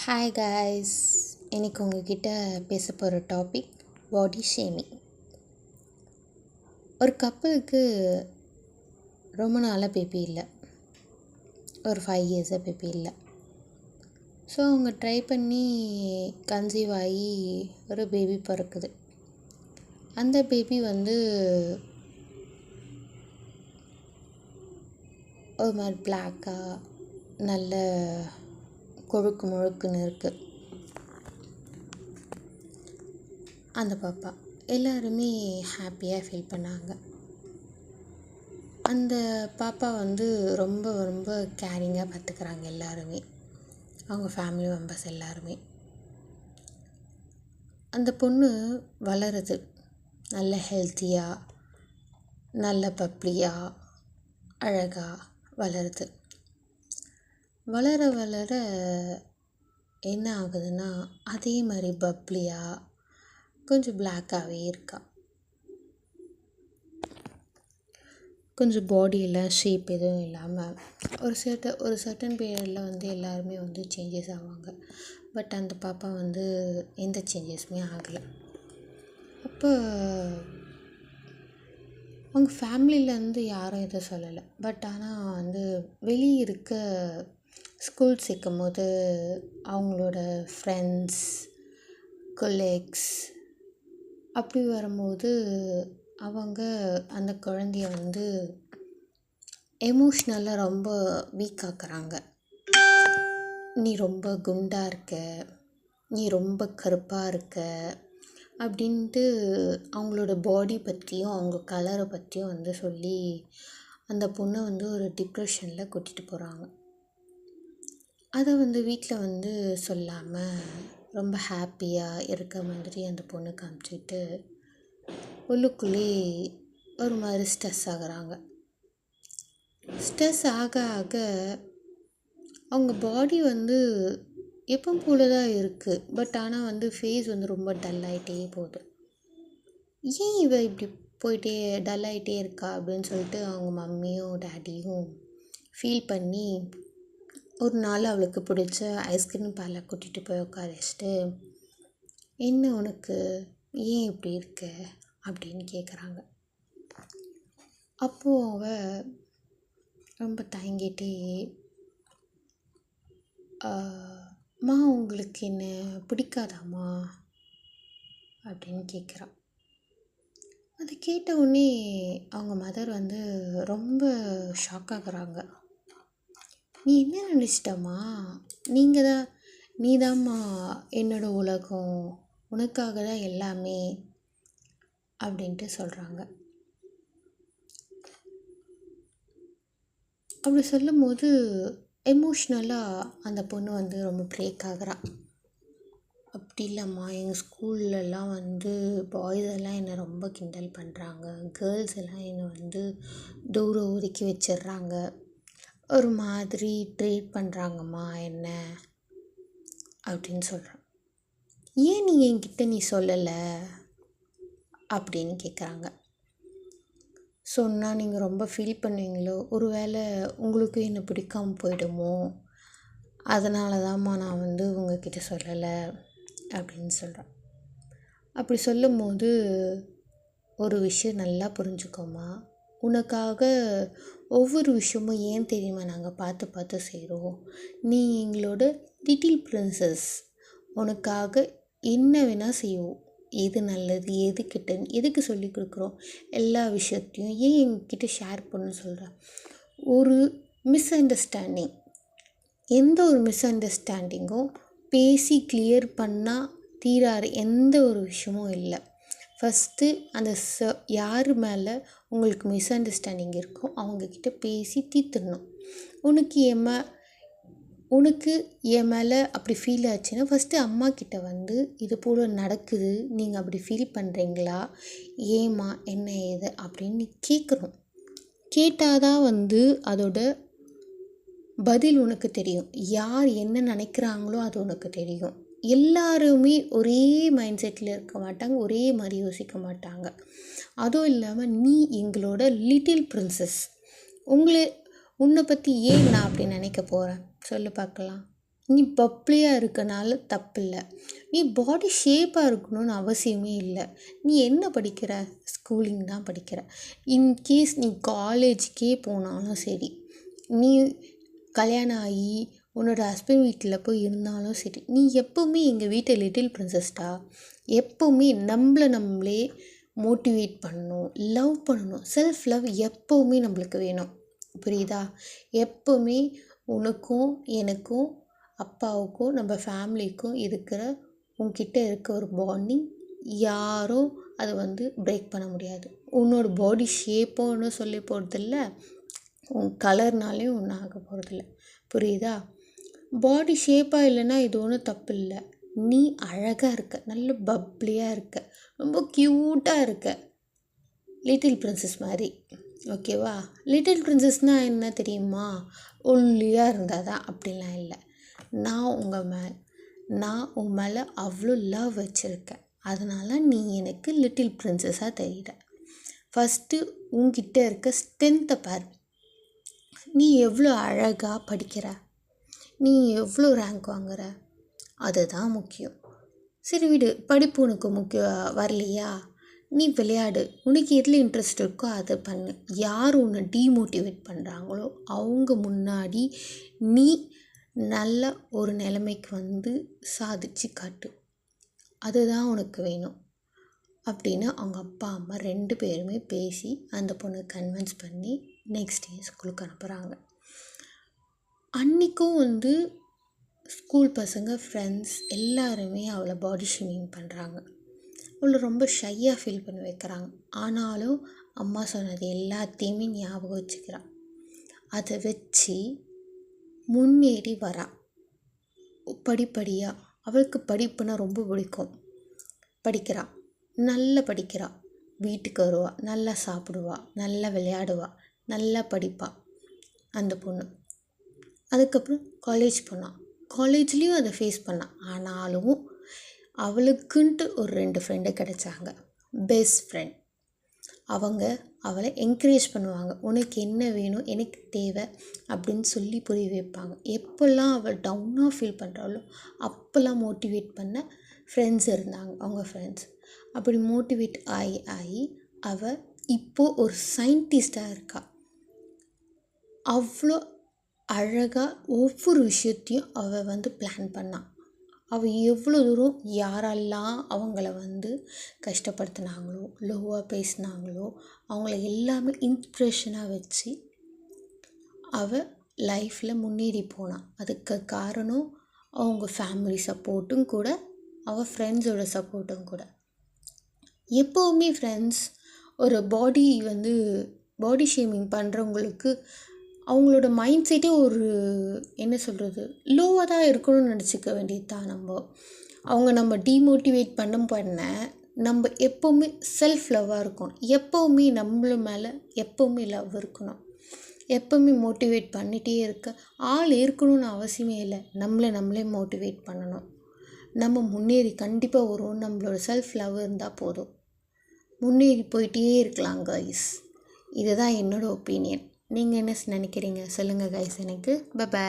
Hi guys, இன்னைக்கு உங்ககிட்ட பேச போகிற டாபிக் பாடி ஷேமிங். ஒரு கப்பலுக்கு ரொம்ப நாளாக பேபி இல்லை, ஒரு 5 இயர்ஸாக பேபி இல்லை. ஸோ அவங்க ட்ரை பண்ணி கன்சீவ் ஆகி ஒரு பேபி பிறக்குது. அந்த பேபி ஒரு மாதிரி பிளாக்காக நல்ல கொழுக்கு முழுக்குன்னு இருக்குது. அந்த பாப்பா எல்லாருமே ஹாப்பியாக ஃபீல் பண்ணாங்க. அந்த பாப்பா ரொம்ப ரொம்ப கேரிங்காக பார்த்துக்கிறாங்க எல்லாருமே, அவங்க ஃபேமிலி மெம்பர்ஸ் எல்லாருமே. அந்த பொண்ணு வளருது, நல்ல ஹெல்த்தியாக, நல்ல பப்ளியாக, அழகாக வளருது. வளர வளர என்ன ஆகுதுன்னா, அதே மாதிரி பப்ளியாக கொஞ்சம் பிளாக்காகவே இருக்கா. கொஞ்சம் பாடியெல்லாம் ஷேப் எதுவும் இல்லாமல் ஒரு சர்டன் பீரியடில் எல்லாருமே சேஞ்சஸ் ஆவாங்க. பட் அந்த பாப்பா எந்த சேஞ்சஸுமே ஆகலை. அப்போ அவங்க ஃபேமிலியிலேருந்து யாரும் எதுவும் சொல்லலை. பட் ஆனால் வெளியே இருக்க ஸ்கூல் சேர்க்கும் போது அவங்களோட ஃப்ரெண்ட்ஸ், கொலீக்ஸ் அப்படி வரும்போது அவங்க அந்த குழந்தைய எமோஷ்னலாக ரொம்ப வீக் ஆக்குறாங்க. நீ ரொம்ப குண்டாக இருக்க, நீ ரொம்ப கருப்பாக இருக்க அப்படின்ட்டு அவங்களோட பாடி பற்றியும் அவங்க கலரை பற்றியும் சொல்லி அந்த பொண்ணை ஒரு டிப்ரெஷனில் கூட்டிகிட்டு போகிறாங்க. அதை வீட்டில் சொல்லாமல் ரொம்ப ஹாப்பியாக இருக்க மாதிரி அந்த பொண்ணு காமிச்சிட்டு உள்ளுக்குள்ளே ஒரு மாதிரி ஸ்ட்ரெஸ் ஆகுறாங்க. ஸ்ட்ரெஸ் ஆக ஆக அவங்க பாடி எப்போ போல தான் இருக்குது. பட் ஆனால் ஃபேஸ் ரொம்ப டல் ஆகிட்டே போகுது. ஏன் இவ இப்படி போயிட்டே டல் ஆகிட்டே இருக்கா அப்படின்னு சொல்லிட்டு அவங்க மம்மியும் டேடியும் ஃபீல் பண்ணி ஒரு நாள் அவளுக்கு பிடிச்ச ஐஸ்கிரீம் பார்லர் கூட்டிகிட்டு போய் உட்கார வச்சுட்டு, என்ன உனக்கு, ஏன் இப்படி இருக்க அப்படின்னு கேட்குறாங்க. அப்போது அவள் ரொம்ப தயங்கிட்டே, மா உங்களுக்கு என்ன பிடிக்காதாம்மா அப்படின்னு கேட்குறான். அதை கேட்ட உடனே அவங்க மதர் ரொம்ப ஷாக் ஆகுறாங்க. நீ என்ன நினச்சிட்டம்மா, நீதாம்மா என்னோட உலகம், உனக்காக தான் எல்லாமே அப்படின்ட்டு சொல்கிறாங்க. அப்படி சொல்லும் போது எமோஷ்னலாக அந்த பொண்ணு ரொம்ப பிரேக் ஆகுறா. அப்படி இல்லைம்மா, எங்கள் ஸ்கூல்லலாம் பாய்ஸ் எல்லாம் என்னை ரொம்ப கிண்டல் பண்ணுறாங்க, கேர்ள்ஸ் எல்லாம் என்னை தூரம் ஒதுக்கி வச்சிடுறாங்க, ஒரு மாதிரி ட்ரீட் பண்ணுறாங்கம்மா என்ன அப்படின்னு சொல்கிறான். ஏன் நீ என்கிட்ட சொல்லலை அப்படின்னு கேட்குறாங்க. சொன்னால் நீங்கள் ரொம்ப ஃபீல் பண்ணுவீங்களோ, ஒரு வேளை உங்களுக்கு என்னை பிடிக்காமல் போயிடுமோ, அதனால தான்மா நான் உங்ககிட்ட சொல்லலை அப்படின்னு சொல்கிறேன். அப்படி சொல்லும் போது ஒரு விஷயம் நல்லா புரிஞ்சுக்கோமா, உனக்காக ஒவ்வொரு விஷயமும் ஏன் தெரியுமா நாங்கள் பார்த்து பார்த்து செய்கிறோம். நீ எங்களோட லிட்டில் பிரின்சஸ், உனக்காக என்ன வேணால் செய்வோம். எது நல்லது எது கெட்டது எதுக்கு சொல்லி கொடுக்குறோம், எல்லா விஷயத்தையும் ஏன் எங்ககிட்ட ஷேர் பண்ணணும்னு சொல்கிறேன். ஒரு மிஸ் அண்டர்ஸ்டாண்டிங், எந்த ஒரு மிஸ் அண்டர்ஸ்டாண்டிங்கும் பேசி கிளியர் பண்ணால் தீராறு எந்த ஒரு விஷயமும் இல்லை. ஃபஸ்ட்டு அந்த யார் மேலே உங்களுக்கு மிஸ் அண்டர்ஸ்டாண்டிங் இருக்கோ அவங்கக்கிட்ட பேசி தீர்த்துடணும். உனக்கு என் மேலே அப்படி ஃபீல் ஆச்சுன்னா ஃபஸ்ட்டு அம்மா கிட்ட இது போல் நடக்குது, நீங்கள் அப்படி ஃபீல் பண்ணுறீங்களா, ஏம்மா என்ன ஏது அப்படின்னு நீ கேட்கணும். கேட்டால் தான் அதோட பதில் உனக்கு தெரியும். யார் என்ன நினைக்கிறாங்களோ அது உனக்கு தெரியும். எல்லாருமே ஒரே மைண்ட் செட்டில் இருக்க மாட்டாங்க, ஒரே மாதிரி யோசிக்க மாட்டாங்க. அதுவும் இல்லாமல் நீ எங்களோட லிட்டில் பிரின்சஸ், உன்னை பற்றி ஏன் நான் அப்படி நினைக்க போகிறேன் சொல்லு பார்க்கலாம். நீ பப்ளியாக இருக்கனால தப்பில்லை. நீ பாடி ஷேப்பாக இருக்கணும்னு அவசியமே இல்லை. நீ என்ன படிக்கிற? ஸ்கூலிங் தான் படிக்கிற. இன்கேஸ் நீ காலேஜுக்கே போனாலும் சரி, நீ கல்யாணம் ஆகி உன்னோட ஹஸ்பண்ட் வீட்டில் போய் இருந்தாலும் சரி, நீ எப்போவுமே எங்கள் வீட்டை லிட்டில் பிரின்சஸ்டா. எப்போவுமே நம்மளே மோட்டிவேட் பண்ணணும், லவ் பண்ணணும். செல்ஃப் லவ் எப்போவுமே நம்மளுக்கு வேணும். புரியுதா? எப்போவுமே உனக்கும் எனக்கும் அப்பாவுக்கும் நம்ம ஃபேமிலிக்கும் இருக்கிற உன்கிட்ட இருக்க ஒரு பாண்டிங் யாரும் அதை பிரேக் பண்ண முடியாது. உன்னோட பாடி ஷேப்பும் ஒன்றும் சொல்லி போகிறதில்ல, உன் கலர்னாலேயும் ஒன்றும் ஆக போகிறதில்ல. புரியுதா? பாடி ஷேப்பாக இல்லைன்னா இது ஒன்றும் தப்பு இல்லை. நீ அழகாக இருக்க, நல்ல பப்ளியாக இருக்க, ரொம்ப க்யூட்டாக இருக்க, லிட்டில் பிரின்சஸ் மாதிரி. ஓகேவா? லிட்டில் பிரின்சஸ்னால் என்ன தெரியுமா? ஒல்லியாக இருந்தால் தான், அப்படிலாம் இல்லை. நான் உன் மேலே அவ்வளோ லவ் வச்சுருக்கேன். அதனால் நீ எனக்கு லிட்டில் பிரின்சஸாக தெரியுற. ஃபஸ்ட்டு உன்கிட்ட இருக்க ஸ்ட்ரென்த்தை பாரு. நீ எவ்வளோ அழகாக படிக்கிற, நீ எவ்வளோ ரேங்க் வாங்குற, அதுதான் முக்கியம். சரி விடு, படிப்பு உனக்கு வரலையா? நீ விளையாடு, உனக்கு எதில் இன்ட்ரெஸ்ட் இருக்கோ அதை பண்ணு. யார் உன்னை டீமோட்டிவேட் பண்ணுறாங்களோ அவங்க முன்னாடி நீ நல்ல ஒரு நிலைமைக்கு சாதிச்சு காட்டு. அதுதான் உனக்கு வேணும் அப்படின்னு அவங்க அப்பா அம்மா 2 பேருமே பேசி அந்த பொண்ணை கன்வின்ஸ் பண்ணி நெக்ஸ்ட் டே ஸ்கூலுக்கு அனுப்புகிறாங்க. அன்றைக்கும் ஸ்கூல் பசங்க, ஃப்ரெண்ட்ஸ் எல்லாருமே அவளை பாடி ஷேமிங் பண்ணுறாங்க. அவளை ரொம்ப ஷையாக ஃபீல் பண்ணி வைக்கிறாங்க. ஆனாலும் அம்மா சொன்னது எல்லாத்தையுமே ஞாபகம் வச்சுக்கிறான். அதை வச்சு முன்னேறி வரா படிப்படியாக. அவளுக்கு படிப்புனா ரொம்ப பிடிக்கும். படிக்கிறா, நல்லா படிக்கிறா, வீட்டுக்கு வருவா, நல்லா சாப்பிடுவா, நல்லா விளையாடுவா, நல்லா படிப்பா அந்த பொண்ணு. அதுக்கப்புறம் காலேஜ் போனான். காலேஜ்லேயும் அதை ஃபேஸ் பண்ணான். ஆனாலும் அவளுக்குன்ட்டு ஒரு 2 ஃப்ரெண்டு கிடைச்சாங்க, பெஸ்ட் ஃப்ரெண்ட். அவங்க அவளை என்கரேஜ் பண்ணுவாங்க. உனக்கு என்ன வேணும், எனக்கு தேவை அப்படின்னு சொல்லி புரிய வைப்பாங்க. எப்போல்லாம் அவள் டவுனாக ஃபீல் பண்ணுறாளோ அப்போல்லாம் மோட்டிவேட் பண்ண ஃப்ரெண்ட்ஸ் இருந்தாங்க, அவங்க ஃப்ரெண்ட்ஸ். அப்படி மோட்டிவேட் ஆகி அவள் இப்போது ஒரு சயின்டிஸ்டாக இருக்கா. அவ்வளோ அழகாக ஒவ்வொரு விஷயத்தையும் அவள் பிளான் பண்ணாள். அவள் எவ்வளோ தூரம் யாரெல்லாம் அவங்கள கஷ்டப்படுத்தினாங்களோ, லோவாக பேசினாங்களோ, அவங்கள எல்லாமே இன்ஸ்பிரேஷனாக வச்சு அவள் லைஃப்பில் முன்னேறி போனாள். அதுக்கு காரணம் அவங்க ஃபேமிலி சப்போர்ட்டும் கூட, அவள் ஃப்ரெண்ட்ஸோட சப்போர்ட்டும் கூட. எப்போவுமே ஃப்ரெண்ட்ஸ் ஒரு பாடி ஷேமிங் பண்ணுறவங்களுக்கு அவங்களோட மைண்ட் செட்டே ஒரு என்ன சொல்கிறது, லோவாக தான் இருக்கணும்னு நினச்சிக்க வேண்டியது தான். அவங்க நம்ம டீமோட்டிவேட் பண்ண நம்ம எப்போவுமே செல்ஃப் லவ்வாக இருக்கணும். எப்போவுமே நம்மள மேலே எப்போவுமே லவ் இருக்கணும். எப்போவுமே மோட்டிவேட் பண்ணிகிட்டே இருக்க ஆள் இருக்கணும்னு அவசியமே இல்லை. நம்மளே மோட்டிவேட் பண்ணணும். நம்ம முன்னேறி கண்டிப்பாக வருவோம். நம்மளோட செல்ஃப் லவ் இருந்தால் போதும், முன்னேறி போயிட்டே இருக்கலாம் கைஸ். இதுதான் என்னோடய ஒப்பீனியன். நீங்கள் என்ன நினைக்கிறீங்க சொல்லுங்கள் கைஸ் எனக்கு. பை.